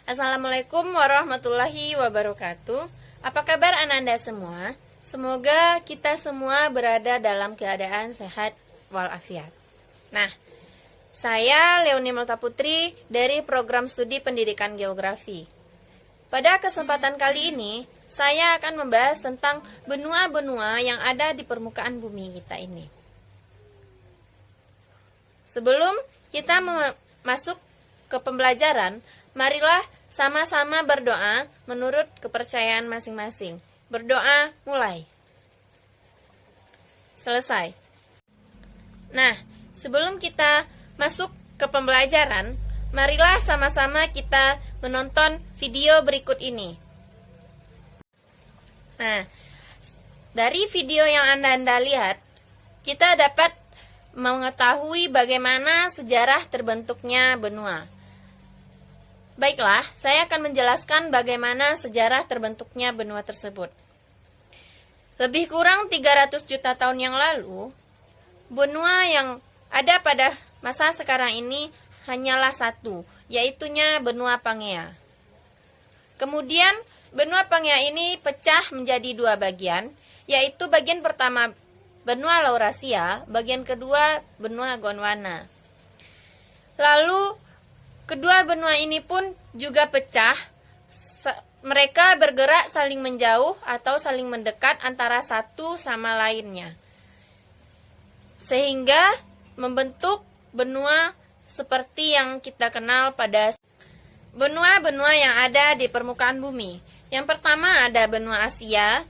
Assalamualaikum warahmatullahi wabarakatuh. Apa kabar Ananda semua? Semoga kita semua berada dalam keadaan sehat walafiat. Nah, saya Leonie Melta Putri dari Program Studi Pendidikan Geografi. Pada kesempatan kali ini, saya akan membahas tentang benua-benua yang ada di permukaan bumi kita ini. Sebelum kita masuk ke pembelajaran, marilah sama-sama berdoa menurut kepercayaan masing-masing. Berdoa mulai. Selesai. Nah, sebelum kita masuk ke pembelajaran, marilah sama-sama kita menonton video berikut ini. Nah, dari video yang Anda lihat, kita dapat mengetahui bagaimana sejarah terbentuknya benua. Baiklah, saya akan menjelaskan bagaimana sejarah terbentuknya benua tersebut. Lebih kurang 300 juta tahun yang lalu, benua yang ada pada masa sekarang ini hanyalah satu, yaitunya benua Pangea. Kemudian, benua Pangea ini pecah menjadi dua bagian, yaitu bagian pertama benua Laurasia, bagian kedua benua Gondwana. Lalu, kedua benua ini pun juga pecah. Mereka bergerak saling menjauh atau saling mendekat antara satu sama lainnya, sehingga membentuk benua seperti yang kita kenal pada benua-benua yang ada di permukaan bumi. Yang pertama ada benua Asia,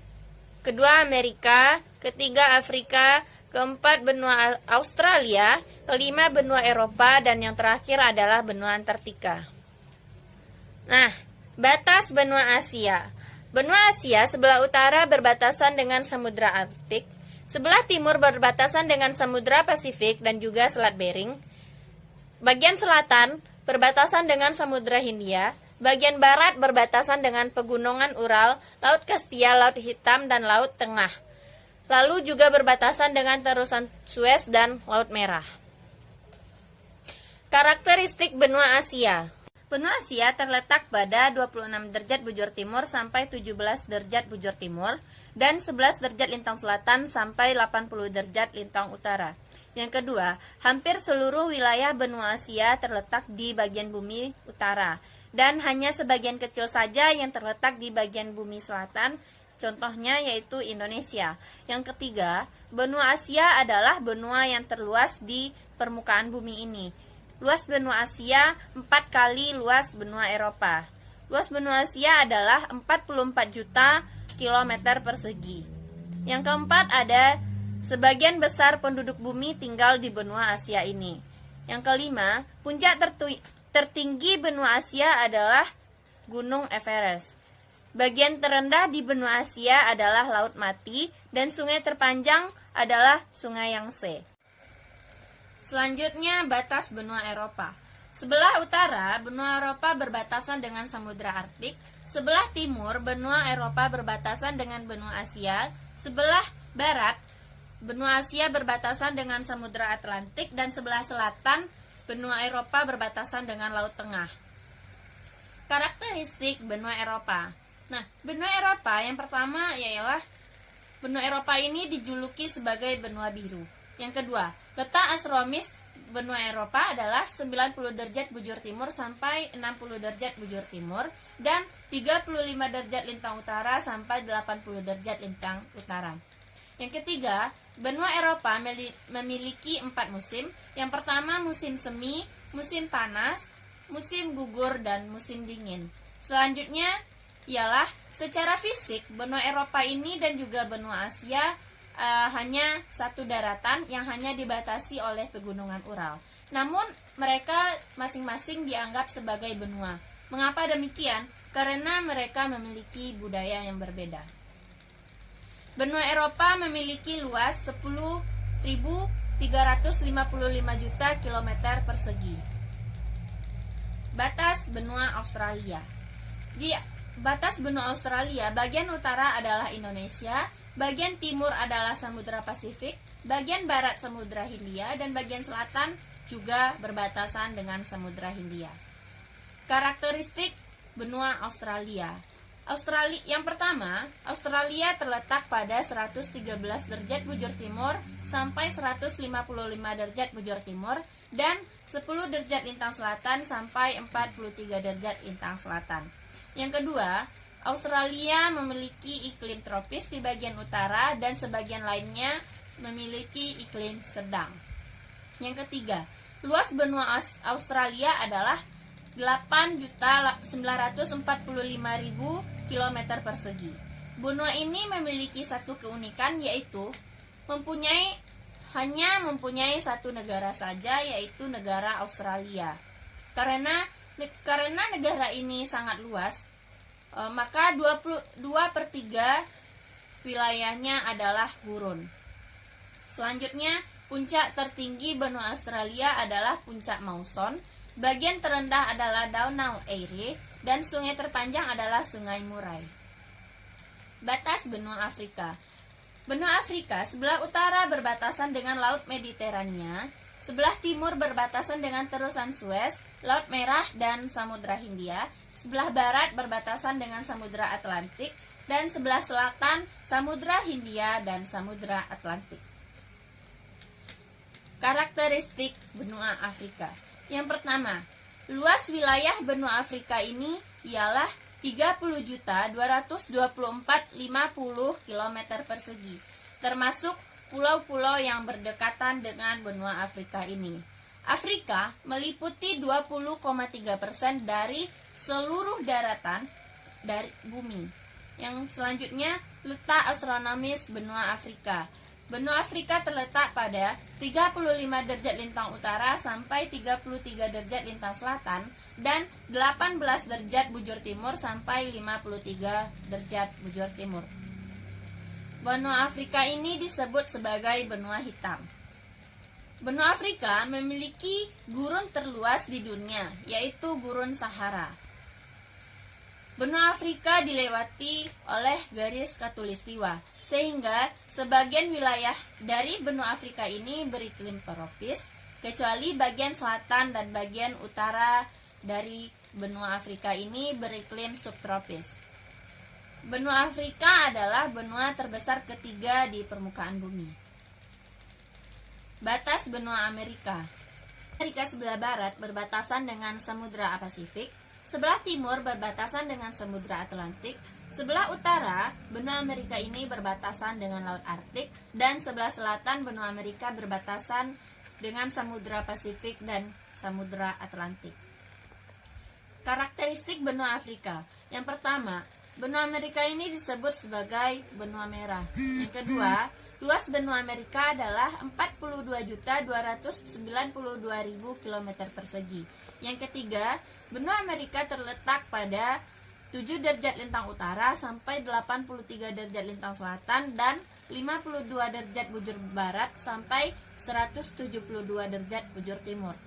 kedua Amerika, ketiga Afrika, keempat benua Australia, kelima benua Eropa, dan yang terakhir adalah benua Antartika. Nah, batas benua Asia. Benua Asia sebelah utara berbatasan dengan Samudra Arktik, sebelah timur berbatasan dengan Samudra Pasifik dan juga Selat Bering. Bagian selatan berbatasan dengan Samudra Hindia, bagian barat berbatasan dengan Pegunungan Ural, Laut Kaspia, Laut Hitam, dan Laut Tengah. Lalu juga berbatasan dengan terusan Suez dan Laut Merah. Karakteristik benua Asia. Benua Asia terletak pada 26 derajat bujur timur sampai 17 derajat bujur timur dan 11 derajat lintang selatan sampai 80 derajat lintang utara. Yang kedua, hampir seluruh wilayah benua Asia terletak di bagian bumi utara dan hanya sebagian kecil saja yang terletak di bagian bumi selatan. Contohnya yaitu Indonesia. Yang ketiga, benua Asia adalah benua yang terluas di permukaan bumi ini. Luas benua Asia 4 kali luas benua Eropa. Luas benua Asia adalah 44 juta kilometer persegi. Yang keempat ada sebagian besar penduduk bumi tinggal di benua Asia ini. Yang kelima, puncak tertinggi benua Asia adalah Gunung Everest. Bagian terendah di benua Asia adalah Laut Mati dan sungai terpanjang adalah Sungai Yangtze. Selanjutnya, batas benua Eropa. Sebelah utara, benua Eropa berbatasan dengan Samudra Arktik. Sebelah timur, benua Eropa berbatasan dengan benua Asia. Sebelah barat, benua Asia berbatasan dengan Samudra Atlantik. Dan sebelah selatan, benua Eropa berbatasan dengan Laut Tengah. Karakteristik benua Eropa. Nah, benua Eropa yang pertama ialah benua Eropa ini dijuluki sebagai benua biru. Yang kedua, letak astronomis benua Eropa adalah 90 derajat bujur timur sampai 60 derajat bujur timur dan 35 derajat lintang utara sampai 80 derajat lintang utara. Yang ketiga, benua Eropa memiliki 4 musim. Yang pertama musim semi, musim panas, musim gugur, dan musim dingin. Selanjutnya ialah secara fisik benua Eropa ini dan juga benua Asia hanya satu daratan yang hanya dibatasi oleh pegunungan Ural. Namun mereka masing-masing dianggap sebagai benua. Mengapa demikian? Karena mereka memiliki budaya yang berbeda. Benua Eropa memiliki luas 10.355 juta kilometer persegi. Batas benua Australia. Di batas benua Australia, bagian utara adalah Indonesia, bagian timur adalah Samudra Pasifik, bagian barat Samudra Hindia, dan bagian selatan juga berbatasan dengan Samudra Hindia. Karakteristik benua Australia. Yang pertama, Australia terletak pada 113 derajat bujur timur sampai 155 derajat bujur timur dan 10 derajat lintang selatan sampai 43 derajat lintang selatan. Yang kedua, Australia memiliki iklim tropis di bagian utara dan sebagian lainnya memiliki iklim sedang. Yang ketiga, luas benua Australia adalah 8.945.000 km persegi. Benua ini memiliki satu keunikan, yaitu mempunyai satu negara saja, yaitu negara Australia. Karena negara ini sangat luas, maka 2/3 wilayahnya adalah gurun. Selanjutnya, puncak tertinggi benua Australia adalah puncak Mawson. Bagian terendah adalah Danau Erie dan sungai terpanjang adalah Sungai Murray. Batas benua Afrika. Benua Afrika sebelah utara berbatasan dengan Laut Mediterania, sebelah timur berbatasan dengan Terusan Suez, Laut Merah dan Samudra Hindia, sebelah barat berbatasan dengan Samudra Atlantik, dan sebelah selatan Samudra Hindia dan Samudra Atlantik. Karakteristik benua Afrika. Yang pertama, luas wilayah benua Afrika ini ialah 30.224.050 km persegi, termasuk pulau-pulau yang berdekatan dengan benua Afrika ini. Afrika meliputi 20,3% dari seluruh daratan dari bumi. Yang selanjutnya, letak astronomis benua Afrika. Benua Afrika terletak pada 35 derajat lintang utara sampai 33 derajat lintang selatan dan 18 derajat bujur timur sampai 53 derajat bujur timur. Benua Afrika ini disebut sebagai benua hitam. Benua Afrika memiliki gurun terluas di dunia, yaitu Gurun Sahara. Benua Afrika dilewati oleh garis khatulistiwa, sehingga sebagian wilayah dari benua Afrika ini beriklim tropis, kecuali bagian selatan dan bagian utara dari benua Afrika ini beriklim subtropis. Benua Afrika adalah benua terbesar ketiga di permukaan bumi. Batas benua Amerika. Amerika sebelah barat berbatasan dengan Samudra Pasifik, sebelah timur berbatasan dengan Samudra Atlantik, sebelah utara benua Amerika ini berbatasan dengan Laut Arktik, dan sebelah selatan benua Amerika berbatasan dengan Samudra Pasifik dan Samudra Atlantik. Karakteristik benua Afrika. Yang pertama, benua Amerika ini disebut sebagai benua merah. Yang kedua, luas benua Amerika adalah 42.292.000 km persegi. Yang ketiga, benua Amerika terletak pada 7 derajat lintang utara sampai 83 derajat lintang selatan dan 52 derajat bujur barat sampai 172 derajat bujur timur.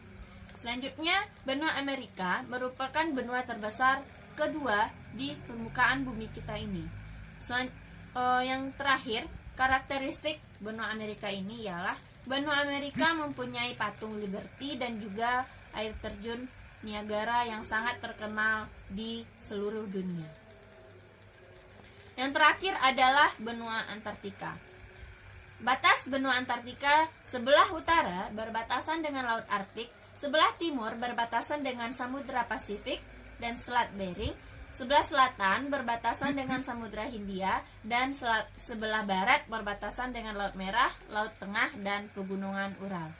Selanjutnya, benua Amerika merupakan benua terbesar kedua di permukaan bumi kita ini. Yang terakhir, karakteristik benua Amerika ini ialah benua Amerika mempunyai patung Liberty dan juga air terjun Niagara yang sangat terkenal di seluruh dunia. Yang terakhir adalah benua Antartika. Batas benua Antartika sebelah utara berbatasan dengan Laut Arktik, sebelah timur berbatasan dengan Samudra Pasifik dan Selat Bering, sebelah selatan berbatasan dengan Samudra Hindia, dan sebelah barat berbatasan dengan Laut Merah, Laut Tengah, dan Pegunungan Ural.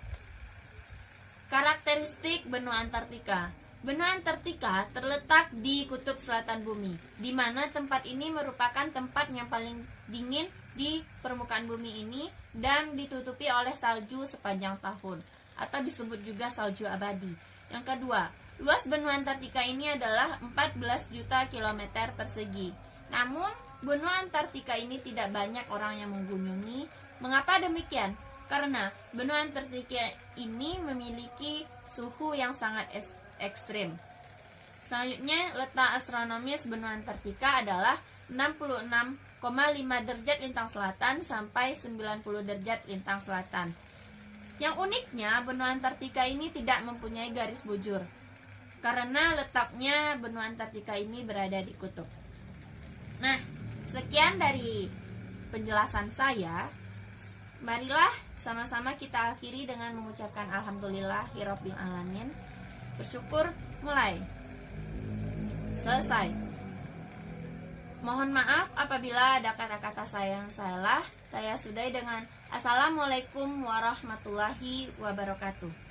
Karakteristik benua Antartika. Benua Antartika terletak di kutub selatan bumi, di mana tempat ini merupakan tempat yang paling dingin di permukaan bumi ini dan ditutupi oleh salju sepanjang tahun, atau disebut juga salju abadi. Yang kedua, luas benua Antartika ini adalah 14 juta kilometer persegi. Namun, benua Antartika ini tidak banyak orang yang mengunjungi. Mengapa demikian? Karena benua Antartika ini memiliki suhu yang sangat ekstrim. Selanjutnya, letak astronomis benua Antartika adalah 66,5 derajat lintang selatan sampai 90 derajat lintang selatan. Yang uniknya, benua Antartika ini tidak mempunyai garis bujur. karena letaknya benua Antartika ini berada di kutub. Nah, sekian dari penjelasan saya. Marilah sama-sama kita akhiri dengan mengucapkan alhamdulillahirabbil alamin. Bersyukur mulai. Selesai. Mohon maaf apabila ada kata-kata saya yang salah. Saya sudahi dengan assalamualaikum warahmatullahi wabarakatuh.